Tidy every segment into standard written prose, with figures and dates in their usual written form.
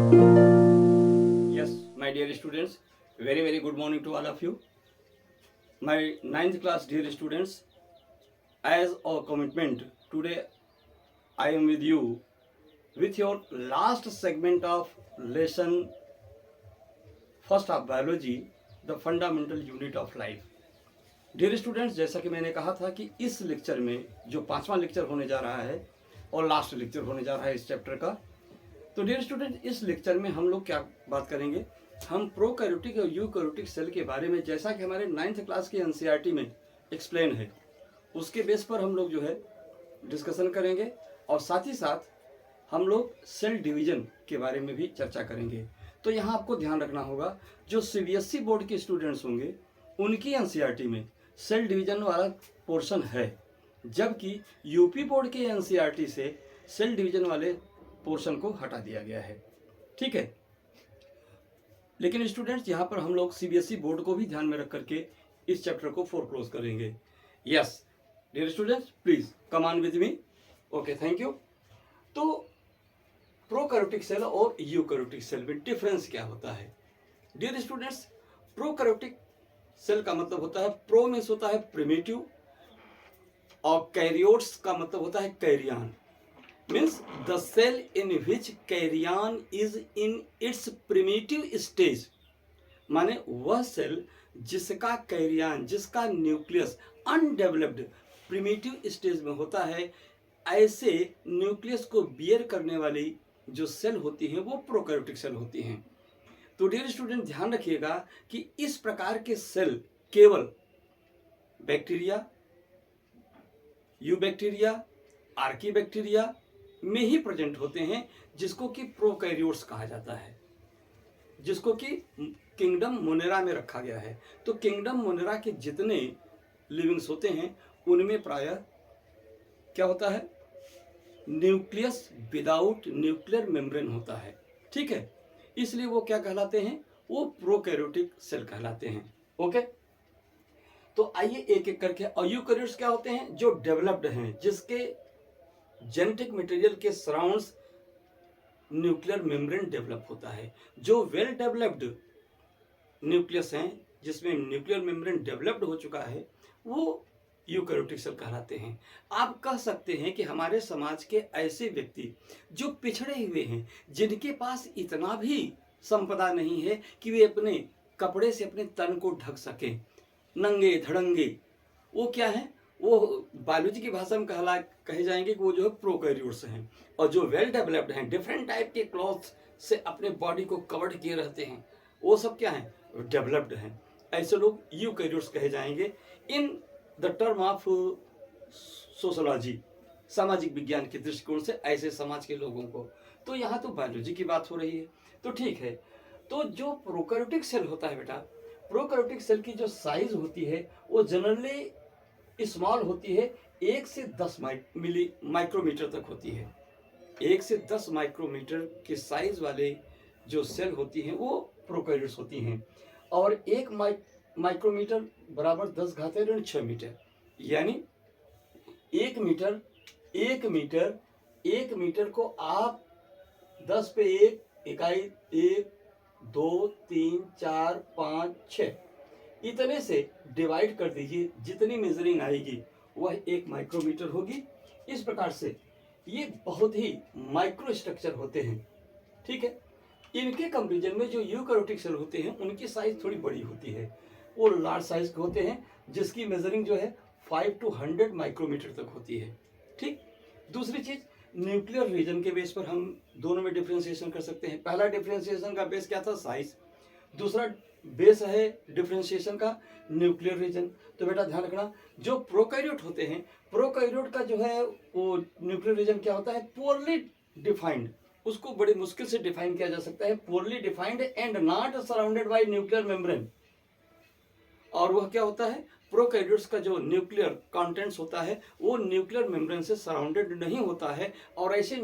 Yes, my dear students, very good morning to all of you. My ninth class dear students, as our commitment, today I am with you with your last segment of lesson first of biology, the fundamental unit of life. Dear students, जैसा कि मैंने कहा था कि इस lecture में जो पांचवा लेक्चर होने जा रहा है और लास्ट लेक्चर होने जा रहा है इस चैप्टर का, तो डियर स्टूडेंट इस लेक्चर में हम लोग क्या बात करेंगे, हम प्रोकैरियोटिक और यूकैरियोटिक सेल के बारे में, जैसा कि हमारे 9th क्लास की एनसीईआरटी में एक्सप्लेन है, उसके बेस पर हम लोग जो है डिस्कशन करेंगे और साथ ही साथ हम लोग सेल डिवीजन के बारे में भी चर्चा करेंगे। तो यहाँ आपको ध्यान रखना होगा, जो सीबीएसई बोर्ड के स्टूडेंट्स होंगे उनकी एनसीईआरटी में सेल डिवीजन वाला पोर्शन है, जबकि यूपी बोर्ड के एनसीईआरटी से सेल डिवीजन वाले पोर्शन को हटा दिया गया है। ठीक है, लेकिन स्टूडेंट्स यहाँ पर हम लोग सीबीएसई बोर्ड को भी ध्यान में रख करके इस चैप्टर को फोरक्लोज करेंगे। Yes dear students, please come on with me. Okay, thank you. तो प्रोकैरियोटिक सेल और यूकैरियोटिक सेल में डिफरेंस क्या होता है? डियर स्टूडेंट्स, प्रोकैरियोटिक सेल का मतलब होता है, प्रो मीन्स होता है प्रिमिटिव और कैरियोट्स का मतलब होता है karyon. Means the cell in which karyon is in its primitive stage, माने वह सेल जिसका कैरियन, जिसका न्यूक्लियस अनडेवलप्ड प्रिमिटिव स्टेज में होता है, ऐसे न्यूक्लियस को बियर करने वाली जो सेल होती हैं वो प्रोकैरियोटिक सेल होती हैं। तो डियर स्टूडेंट, ध्यान रखिएगा कि इस प्रकार के सेल केवल बैक्टीरिया, यूबैक्टीरिया, आर्कीबैक्टीरिया में ही प्रेजेंट होते हैं, जिसको कि प्रोकैरियोट्स कहा जाता है, जिसको कि किंगडम मोनेरा में रखा गया है। तो किंगडम मोनेरा के जितने लिविंग्स होते हैं उनमें प्रायः क्या होता है, न्यूक्लियस विदाउट न्यूक्लियर मेम्ब्रेन होता है। ठीक है, इसलिए वो क्या कहलाते हैं, वो प्रोकैरियोटिक सेल कहलाते हैं। ओके, तो आइए एक एक करके। और यूकैरियोट्स क्या होते हैं, जो डेवलप्ड हैं, जिसके जेनेटिक मटेरियल के सराउंड्स न्यूक्लियर मेम्ब्रेन डेवलप होता है। जो वेल डेवलप्ड न्यूक्लियस हैं, जिसमें न्यूक्लियर मेम्ब्रेन डेवलप्ड हो चुका है, वो यूकैरियोटिक सेल कहलाते हैं। आप कह सकते हैं कि हमारे समाज के ऐसे व्यक्ति जो पिछड़े हुए हैं, जिनके पास इतना भी संपदा नहीं है कि वे अपने कपड़े से अपने तन को ढक सकें, नंगे धड़ंगे, वो क्या है, वो बायोलॉजी की भाषा में कहे जाएंगे कि वो जो है प्रोकैरियोट्स हैं। और जो वेल डेवलप्ड हैं, डिफरेंट टाइप के क्लॉथ्स से अपने बॉडी को कवर्ड किए रहते हैं, वो सब क्या हैं, डेवलप्ड हैं। ऐसे लोग यूकैरियोट्स कहे जाएंगे in the term of sociology, सामाजिक विज्ञान के दृष्टिकोण से ऐसे समाज के लोगों को। तो यहाँ तो बायोलॉजी की बात हो रही है, तो ठीक है। तो जो प्रोकैरियोटिक सेल होता है बेटा, प्रोकैरियोटिक सेल की जो साइज होती है वो जनरली स्मॉल होती है, 1 से 10 माइक्रोमीटर तक होती है। 1 से 10 माइक्रोमीटर के साइज वाले जो सेल होती हैं वो प्रोकैरियोट्स होती हैं। और एक माइक्रोमीटर बराबर 10⁻⁶ मीटर, यानी 1 मीटर, 1 मीटर को आप 10 पे 1 इकाई, 1 2 3 4 5 6 इतने से डिवाइड कर दीजिए, जितनी मेजरिंग आएगी वह 1 माइक्रोमीटर होगी। इस प्रकार से ये बहुत ही माइक्रो स्ट्रक्चर होते हैं। ठीक है, इनके कंपेरिजन में जो यूकैरियोटिक सेल होते हैं उनकी साइज थोड़ी बड़ी होती है, वो लार्ज साइज के होते हैं, जिसकी मेजरिंग जो है 5 to 100 माइक्रोमीटर तक होती है। ठीक, दूसरी चीज, न्यूक्लियर रीजन के बेस पर हम दोनों में डिफ्रेंसिएशन कर सकते हैं। पहला डिफ्रेंसिएशन का बेस क्या था, साइज। दूसरा बेस है डिफ्रेंसिएशन का न्यूक्लियर रीजन। तो बेटा ध्यान रखना, जो प्रोकैरियोट होते हैं, प्रोकैरियोट का जो है वो न्यूक्लियर रीजन क्या होता है, पोरली डिफाइंड, उसको बड़ी मुश्किल से डिफाइन किया जा सकता है, poorly defined and not surrounded by nuclear membrane. और वह क्या होता है, प्रोकैरियोट्स का जो न्यूक्लियर कंटेंट्स होता है वो न्यूक्लियर मेम्ब्रेन से सराउंडेड नहीं होता है, और ऐसे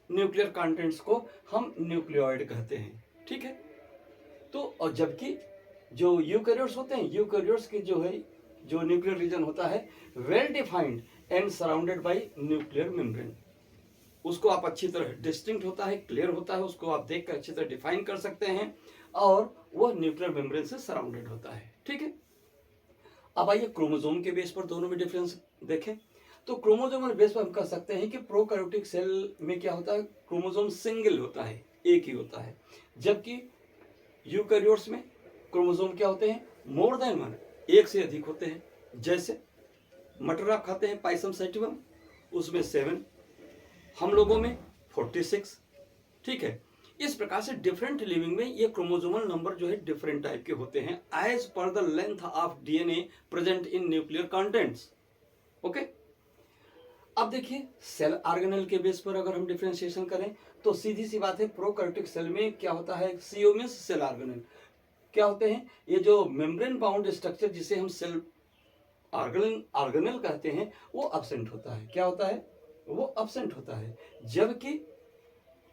न्यूक्लियर कंटेंट्स को हम न्यूक्लियोइड कहते हैं। ठीक है, तो और जबकि जो यूकैरियोट्स होते हैं, यूकैरियोट्स के जो है जो न्यूक्लियर रीजन होता है well defined and surrounded by nuclear membrane. उसको आप अच्छी तरह डिस्टिंक्ट होता है, क्लियर होता है, उसको आप देख कर अच्छी तरह डिफाइन कर सकते हैं, और वह न्यूक्लियर मेम्ब्रेन से सराउंडेड होता है। ठीक है, अब आइए क्रोमोसोम के बेस पर दोनों में डिफरेंस देखें। तो क्रोमोसोमल बेस पर हम कह सकते हैं कि प्रोकैरियोटिक सेल में क्या होता है, क्रोमोसोम सिंगल होता है, एक ही होता है, जबकि यूकैरियोट्स में क्रोमोसोम क्या होते हैं, मोर देन वन, एक से अधिक होते हैं। जैसे मटर आप खाते हैं पाइसम सैटिवम, उसमें 7, हम लोगों में 46। ठीक है, इस प्रकार से डिफरेंट लिविंग में ये क्रोमोसोमल नंबर जो है डिफरेंट टाइप के होते हैं as per the length of DNA present in nuclear contents. Okay, अब देखिए सेल ऑर्गेनेल के बेस पर अगर हम डिफरेंशिएशन करें तो सीधी सी बात है, प्रोकैरियोटिक सेल में क्या होता है, सीओ मींस सेल ऑर्गेनेल क्या होते हैं, ये जो मेम्ब्रेन बाउंड स्ट्रक्चर जिसे हम सेल ऑर्गेनेल कहते हैं वो अब्सेंट होता है। क्या होता है, वो अब्सेंट होता है। जबकि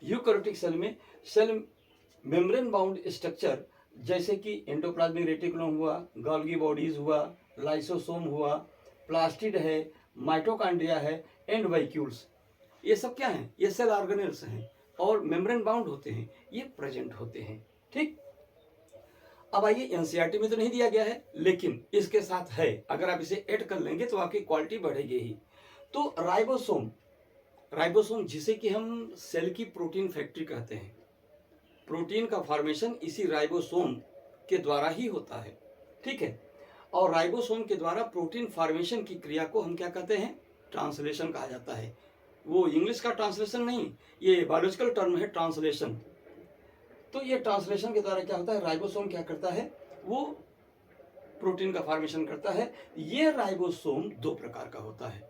यूकैरियोटिक सेल में सेल मेम्ब्रेन बाउंड स्ट्रक्चर जैसे कि एंडोप्लाज्मिक रेटिकुलम हुआ, गोल्गी बॉडीज हुआ, लाइसोसोम हुआ, प्लास्टिड है, माइटोकॉन्ड्रिया है, एंड वैक्यूल्स, ये सब क्या हैं, ये सेल ऑर्गेनेल्स हैं और मेम्ब्रेन बाउंड होते हैं, ये प्रेजेंट होते हैं। ठीक, अब आइए एनसीईआरटी में तो नहीं दिया गया है लेकिन इसके साथ है, अगर आप इसे ऐड कर लेंगे तो आपकी क्वालिटी बढ़ेगी ही। तो राइबोसोम, राइबोसोम जिसे कि हम सेल की प्रोटीन फैक्ट्री कहते हैं, प्रोटीन का फॉर्मेशन इसी राइबोसोम के द्वारा ही होता है। ठीक है, और राइबोसोम के द्वारा प्रोटीन फॉर्मेशन की क्रिया को हम क्या कहते हैं, ट्रांसलेशन कहा जाता है। वो इंग्लिश का ट्रांसलेशन नहीं, ये बायोलॉजिकल टर्म है ट्रांसलेशन। तो ये ट्रांसलेशन के द्वारा क्या होता है, राइबोसोम क्या करता है, वो प्रोटीन का फॉर्मेशन करता है। ये राइबोसोम दो प्रकार का होता है।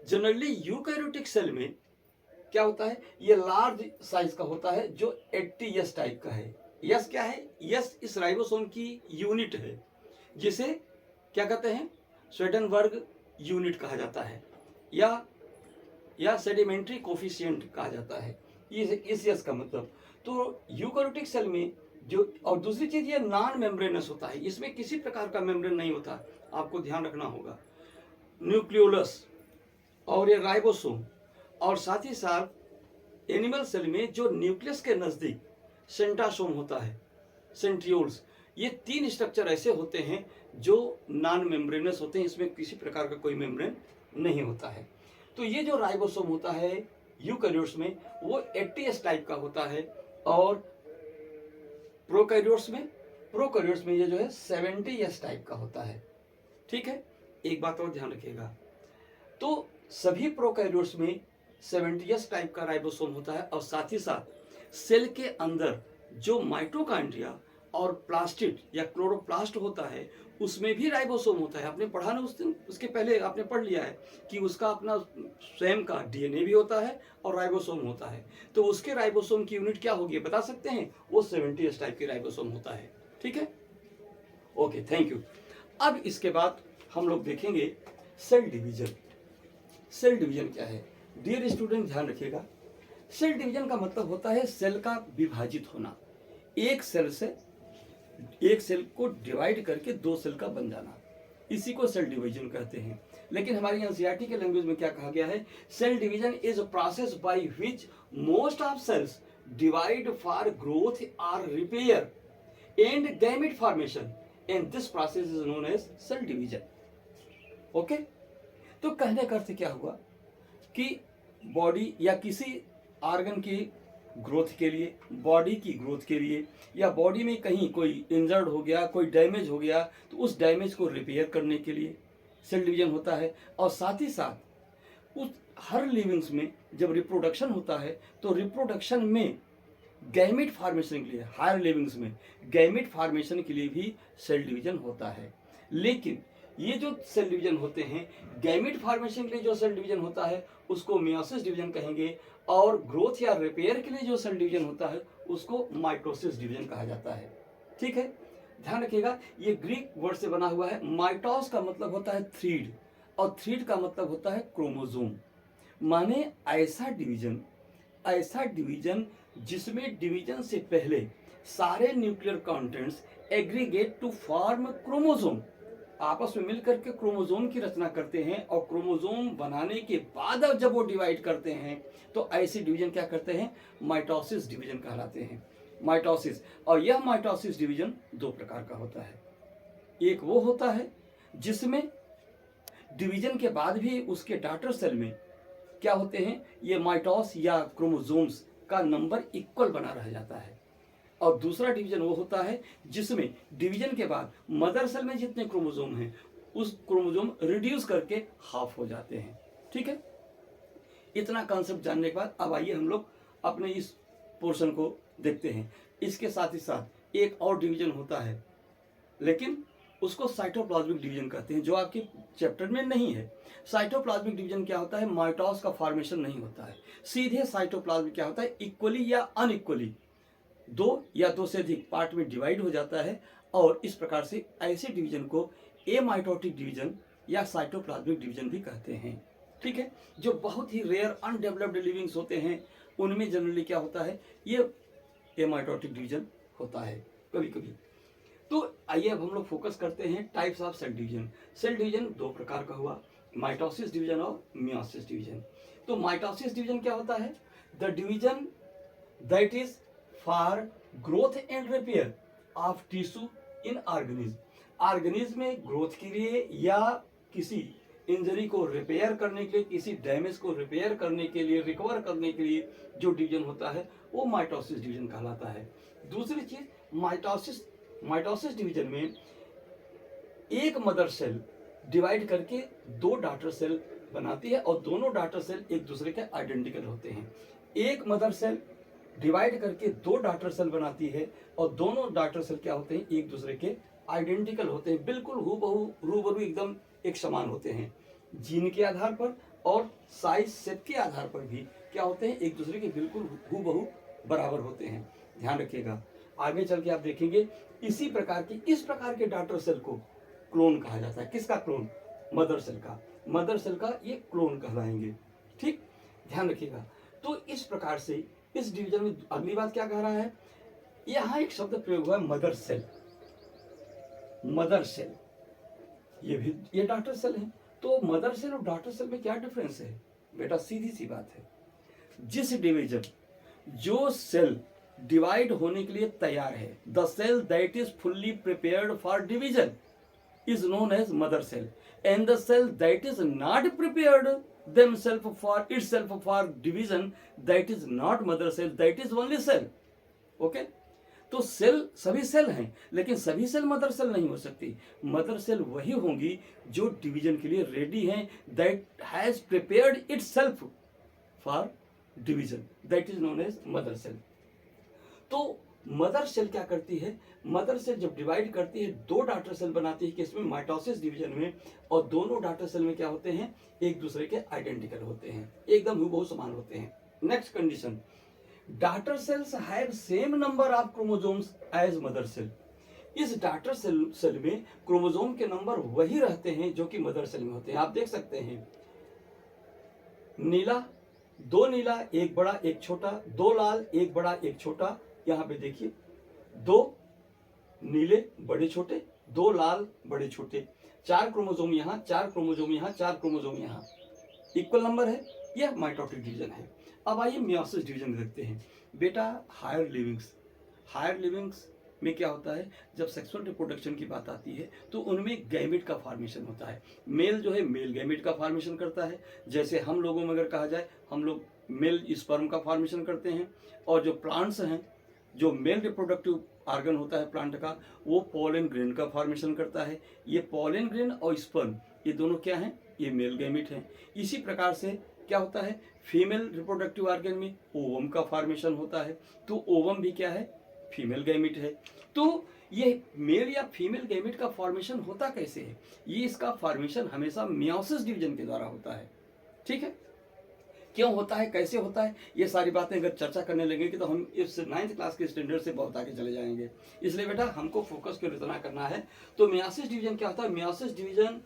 जनरली यूकैरियोटिक सेल में क्या होता है, ये लार्ज साइज का होता है जो 80S टाइप का है। यस क्या है, यस इस राइबोसोम की यूनिट है जिसे क्या कहते हैं, स्वेडनबर्ग यूनिट कहा जाता है या सेडिमेंट्री कोफिशिएंट कहा जाता है, इस यस का मतलब। तो यूकैरियोटिक सेल में जो, और दूसरी चीज ये नॉन मेम्ब्रेनस होता है, इसमें किसी प्रकार का मेम्ब्रेन नहीं होता, आपको ध्यान रखना होगा। न्यूक्लियोलस और ये राइबोसोम, और साथ ही साथ एनिमल सेल में जो न्यूक्लियस के नजदीक सेंट्रासोम होता है, सेंट्रियोल्स, ये 3 स्ट्रक्चर ऐसे होते हैं जो नॉन मेम्ब्रेनस होते हैं, इसमें किसी प्रकार का कोई मेम्ब्रेन नहीं होता है। तो ये जो राइबोसोम होता है यूकैरियोट्स में वो 80S टाइप का होता है, और प्रोकैरियोट्स में ये जो है 70S टाइप का होता है। ठीक है, एक बात और ध्यान रखिएगा, तो सभी प्रोकैरियोट्स में 70S टाइप का राइबोसोम होता है, और साथ ही साथ सेल के अंदर जो माइटोकॉन्ड्रिया और प्लास्टिड या क्लोरोप्लास्ट होता है उसमें भी राइबोसोम होता है। आपने पढ़ा ना उस दिन, उसके पहले आपने पढ़ लिया है कि उसका अपना स्वयं का डीएनए भी होता है और राइबोसोम होता है। तो उसके राइबोसोम की यूनिट क्या होगी बता सकते हैं, वो 70S टाइप की राइबोसोम होता है। ठीक है, ओके, थैंक यू। अब इसके बाद हम लोग देखेंगे सेल डिवीजन। सेल डिवीजन क्या है, डियर स्टूडेंट ध्यान रखिएगा। सेल डिवीजन का मतलब होता है सेल का विभाजित होना, एक सेल को डिवाइड करके 2 सेल का बन जाना, इसी को सेल डिवीजन कहते हैं। लेकिन हमारी एनसीईआरटी के लैंग्वेज में क्या कहा गया है, cell division is a process by which most of cells divide for growth और repair and gamete formation, and this process is known as cell division. Okay, तो कहने का अर्थ क्या हुआ कि बॉडी या किसी ऑर्गन की ग्रोथ के लिए, बॉडी की ग्रोथ के लिए, या बॉडी में कहीं कोई इंजर्ड हो गया, कोई डैमेज हो गया, तो उस डैमेज को रिपेयर करने के लिए सेल डिवीजन होता है। और साथ ही साथ उस हर लिविंग्स में जब रिप्रोडक्शन होता है तो रिप्रोडक्शन में गैमेट फॉर्मेशन के लिए, हायर लिविंग्स में गैमेट फॉर्मेशन के लिए भी सेल डिवीजन होता है। लेकिन ये जो सेल डिवीजन होते हैं, गैमेट फॉर्मेशन के लिए जो सेल डिवीजन होता है उसको मियोसिस डिवीजन कहेंगे, और ग्रोथ या रिपेयर के लिए जो सेल डिवीजन होता है उसको माइटोसिस डिवीजन कहा जाता है। ठीक है, ध्यान रखिएगा, ये ग्रीक वर्ड से बना हुआ है। माइटोस का मतलब होता है थ्रीड, और थ्रीड का मतलब होता है क्रोमोसोम, माने ऐसा डिवीजन जिसमें डिवीजन से पहले सारे nuclear contents aggregate to form chromosome, आपस में मिलकर के क्रोमोसोम की रचना करते हैं, और क्रोमोसोम बनाने के बाद अब जब वो डिवाइड करते हैं तो ऐसे डिवीजन क्या करते हैं, माइटोसिस डिवीजन कहलाते हैं, माइटोसिस। और यह माइटोसिस डिवीजन दो प्रकार का होता है। एक वो होता है जिसमें डिवीजन के बाद भी उसके डॉटर सेल में क्या होते हैं, ये माइटोस या क्रोमोसोम्स का नंबर इक्वल बना रह जाता है। और दूसरा डिवीजन वो होता है जिसमें डिवीजन के बाद मदर सेल में जितने क्रोमोसोम हैं उस क्रोमोसोम रिड्यूस करके हाफ हो जाते हैं। ठीक है, इतना कॉन्सेप्ट जानने के बाद अब आइए हम लोग अपने इस पोर्शन को देखते हैं। इसके साथ ही साथ एक और डिवीजन होता है, लेकिन उसको साइटोप्लाज्मिक डिवीजन कहते हैं, जो आपके चैप्टर में नहीं है। साइटोप्लाज्मिक डिवीजन क्या होता है, माइटोस का फॉर्मेशन नहीं होता है, सीधे साइटोप्लाज्म क्या होता है, इक्वली या अनइक्वली दो या दो से अधिक पार्ट में डिवाइड हो जाता है। और इस प्रकार से ऐसे डिवीजन को एमाइटोटिक डिवीजन या साइटोप्लाज्मिक डिवीजन भी कहते हैं। ठीक है, जो बहुत ही रेयर अनडेवलप्ड लिविंग्स होते हैं उनमें जनरली क्या होता है, ये एमाइटोटिक डिवीजन होता है कभी कभी। तो आइए अब हम लोग फोकस करते हैं types of cell division. Cell division दो प्रकार का हुआ, माइटोसिस डिवीजन और मियोसिस डिवीजन। तो माइटोसिस डिवीजन क्या होता है, the division that is for growth and repair of tissue in organism. Organism में ग्रोथ के लिए या किसी इंजरी को रिपेयर करने के लिए, किसी डैमेज को रिपेयर करने के लिए, रिकवर करने के लिए जो डिवीजन होता है वो माइटोसिस डिवीजन कहलाता है। दूसरी चीज माइटोसिस डिवीजन में एक मदर सेल डिवाइड करके दो डॉटर सेल बनाती है और दोनों डॉटर सेल एक दूसरे के आइडेंटिकल होते हैं। एक मदर सेल डिवाइड करके दो डॉटर सेल बनाती है और दोनों डॉटर सेल क्या होते हैं, एक दूसरे के आइडेंटिकल होते हैं, बिल्कुल रूबरू एकदम एक समान होते हैं। जीन के आधार पर और साइज शेप के आधार पर भी क्या होते हैं, एक दूसरे के बिल्कुल हूबहू बराबर होते हैं। ध्यान रखिएगा, आगे चल के आप देखेंगे इस प्रकार के डॉटर सेल को क्लोन कहा जाता है। किसका क्लोन, मदर सेल का ये क्लोन कहलाएंगे। ठीक, ध्यान रखिएगा। तो इस प्रकार से इस डिवीजन में अगली बात क्या कह रहा है, यहां एक शब्द प्रयोग हुआ है मदर सेल। ये डॉटर सेल है। तो मदर सेल और डॉटर सेल में क्या डिफरेंस है बेटा, सीधी सी बात है, जिस डिवीजन जो सेल डिवाइड होने के लिए तैयार है, the cell that is fully prepared for division is known as mother cell, and the cell that is not prepared itself for division, that is not mother cell, that is only cell. Okay, तो cell सभी cell हैं, लेकिन सभी cell mother cell नहीं हो सकती। Mother cell वही होंगी जो डिवीजन के लिए रेडी हैं, that has prepared itself for division, that is known as mother cell. तो मदर सेल क्या करती है, मदर सेल जब डिवाइड करती है दो डॉटर सेल बनाती है, किसमें, माइटोसिस डिवीजन में, और दोनों डॉटर सेल में क्या होते हैं, एक दूसरे के आइडेंटिकल होते हैं, एकदम हूबहू समान होते हैं। Next condition, daughter cells have same number of chromosomes as mother cell. इस डॉटर सेल में क्रोमोसोम के नंबर वही रहते हैं जो कि मदर सेल में होते हैं। आप देख सकते हैं नीला, दो नीला, एक बड़ा एक छोटा, दो लाल, एक बड़ा एक छोटा। यहां पे देखिए दो नीले बड़े छोटे, दो लाल बड़े छोटे, चार क्रोमोसोम यहाँ, चार क्रोमोसोम यहाँ, चार क्रोमोसोम यहाँ, इक्वल नंबर है। यह माइटोटिक डिवीजन है। अब आइए मियोसिस डिवीजन देखते हैं। बेटा हायर लिविंग्स में क्या होता है, जब सेक्सुअल रिप्रोडक्शन की बात आती है तो उनमें गैमेट का फॉर्मेशन होता है। मेल जो है मेल गैमेट का फॉर्मेशन करता है, जैसे हम लोगों में अगर कहा जाए हम लोग मेल स्पर्म का फॉर्मेशन करते हैं, और जो प्लांट्स हैं, जो मेल रिप्रोडक्टिव ऑर्गन होता है प्लांट का, वो पॉलन ग्रेन का फॉर्मेशन करता है। ये पॉलन ग्रेन और स्पर्म ये दोनों क्या हैं, ये मेल गैमेट हैं। इसी प्रकार से क्या होता है, फीमेल रिप्रोडक्टिव ऑर्गन में ओवम का फॉर्मेशन होता है, तो ओवम भी क्या है, फीमेल गैमेट है। तो ये मेल या फीमेल गैमेट का फॉर्मेशन होता कैसे है, ये इसका फॉर्मेशन हमेशा मियोसिस डिवीजन के द्वारा होता है। ठीक है, क्यों होता है, कैसे होता है, ये सारी बातें अगर चर्चा करने लगेंगे तो हम इस 9th क्लास के स्टैंडर्ड से बहुत आगे चले जाएंगे। इसलिए बेटा हमको फोकस क्यों इतना करना है। तो मियोसिस डिवीजन क्या होता है, meiosis division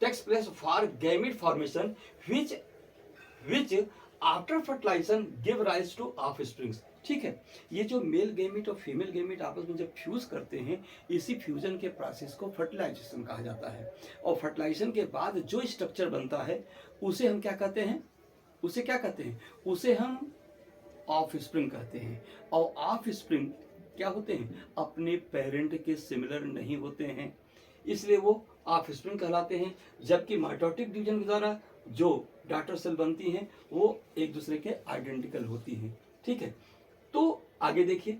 takes place for gamete formation which after fertilisation give rise to offsprings. ठीक है। ये जो मेल गैमेट और फीमेल गैमेट आपस में जब फ्यूज करते हैं, इसी फ्यूजन के प्रोसेस को फर्टिलाइजेशन कहा जाता है। और फर्टिलाइजेशन के बाद जो स्ट्रक्चर बनता है उसे हम क्या कहते हैं, उसे हम ऑफ स्प्रिंग कहते हैं। और ऑफ स्प्रिंग क्या होते हैं, अपने पेरेंट के सिमिलर नहीं होते हैं, इसलिए वो ऑफ स्प्रिंग कहलाते हैं। जबकि माइटोटिक डिवीजन के द्वारा जो डॉटर सेल बनती हैं वो एक दूसरे के आइडेंटिकल होती हैं। ठीक है, तो आगे देखिए।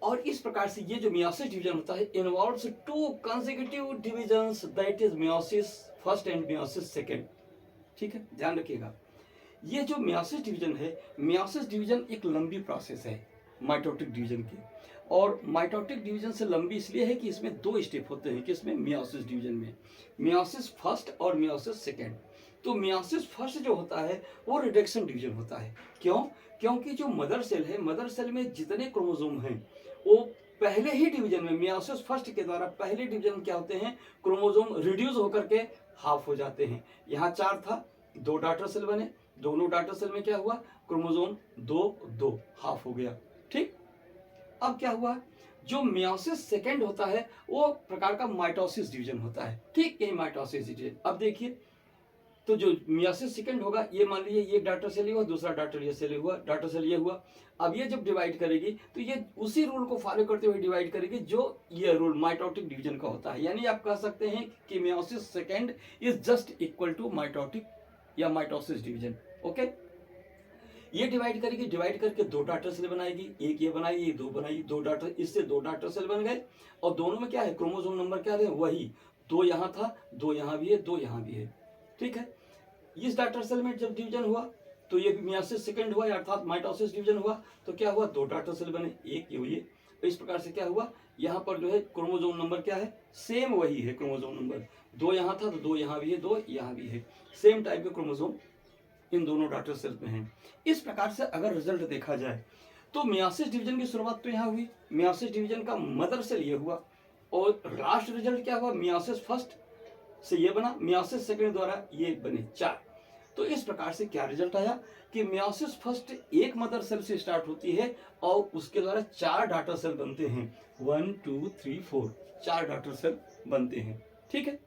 और इस प्रकार से ये जो मियोसिस डिवीजन होता है involves to consecutive divisions, that is meiosis first and meiosis second. ठीक है, ध्यान रखिएगा। ये जो मियोसिस डिवीजन है, मियोसिस डिवीजन एक लंबी प्रोसेस है माइटोटिक डिवीजन की। और माइटोटिक डिवीजन से लंबी इसलिए है कि इसमें 2 स्टेप होते हैं, किसमें, मियोसिस डिवीजन में, मियोसिस फर्स्ट और मियोसिस सेकेंड। तो मियोसिस फर्स्ट जो होता है वो रिडक्शन डिवीजन होता है। क्यों? क्योंकि जो मदर सेल है, मदर सेल में जितने क्रोमोसोम हैं वो पहले ही डिवीजन में, मियोसिस फर्स्ट के द्वारा पहले डिवीजन में क्या होते हैं, क्रोमोसोम रिड्यूस होकर के हाफ हो जाते हैं। यहाँ 4 था, 2 डॉटर सेल बने, दोनों डॉटर सेल में क्या हुआ, क्रोमोसोम 2 हाफ हो गया। ठीक, अब क्या हुआ, जो मियोसिस सेकेंड होता है वो प्रकार का माइटोसिस डिवीजन होता है। ठीक, यही माइटोसिस डिवीजन। अब देखिए, तो जो मियोसिस सेकेंड होगा, ये मान लीजिए ये डॉटर सेल हुआ, दूसरा डॉटर सेल हुआ, डॉटर सेल ये हुआ। अब ये जब डिवाइड करेगी तो ये उसी रूल को फॉलो करते हुए डिवाइड करेगी जो ये रूल माइटोटिक डिवीजन का होता है। यानी आप कह सकते हैं कि meiosis second is just equal to mitotic या माइटोसिस डिवीजन। ओके, ये डिवाइड करेगी, डिवाइड करके 2 डॉटर सेल बनाएगी, एक ये बनाई, ये 2 बनाई, 2 डॉटर, इससे 2 डॉटर सेल बन गए। और दोनों में क्या है, क्रोमोसोम नंबर क्या है, वही 2 यहाँ था, 2 यहाँ भी है, 2 यहाँ भी है। ठीक है, इस डॉटर सेल में जब डिवीजन हुआ तो ये मियोसिस सेकेंड हुआ, अर्थात माइटोसिस डिवीजन हुआ। तो क्या हुआ, 2 डॉटर सेल बने, एक ये हुई। इस प्रकार से क्या हुआ, यहाँ पर जो है क्रोमोसोम नंबर क्या है, सेम वही है क्रोमोसोम नंबर, 2 यहाँ था तो 2 यहाँ भी है, 2 यहाँ भी है, सेम टाइप के क्रोमोसोम इन दोनों डॉटर सेल में हैं। इस प्रकार से अगर रिजल्ट देखा जाए तो मियोसिस डिवीजन की शुरुआत तो यहाँ हुई, मियोसिस डिवीजन का मदर सेल ये हुआ, और लास्ट रिजल्ट क्या हुआ, मियोसिस फर्स्ट से ये बना, मियोसिस सेकेंड द्वारा ये बने 4। तो इस प्रकार से क्या रिजल्ट आया कि मियोसिस फर्स्ट एक मदर सेल से स्टार्ट होती है और उसके द्वारा 4 डॉटर सेल बनते हैं, 1 2 3 4, 4 डॉटर सेल बनते हैं। ठीक है,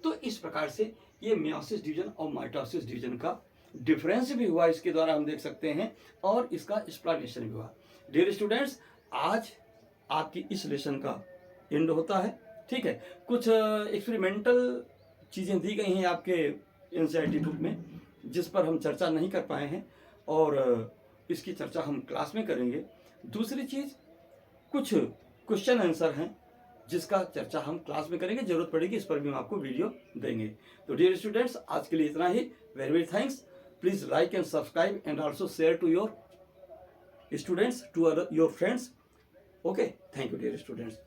तो इस प्रकार से ये मियोसिस डिवीजन और माइटोसिस डिवीजन का डिफरेंस भी हुआ, इसके द्वारा हम देख सकते हैं, और इसका एक्सप्लेनेशन भी हुआ। डियर स्टूडेंट्स, आज आपकी इस लेसन का एंड होता है। ठीक है, कुछ एक्सपेरिमेंटल चीज़ें दी गई हैं आपके एनसीईआरटी बुक में जिस पर हम चर्चा नहीं कर पाए हैं, और इसकी चर्चा हम क्लास में करेंगे। दूसरी चीज़, कुछ क्वेश्चन आंसर हैं जिसका चर्चा हम क्लास में करेंगे, जरूरत पड़ेगी इस पर भी हम आपको वीडियो देंगे। तो डियर स्टूडेंट्स, आज के लिए इतना ही। Very very thanks. Please like and subscribe and also share to your students, to your friends. Okay, thank you dear students.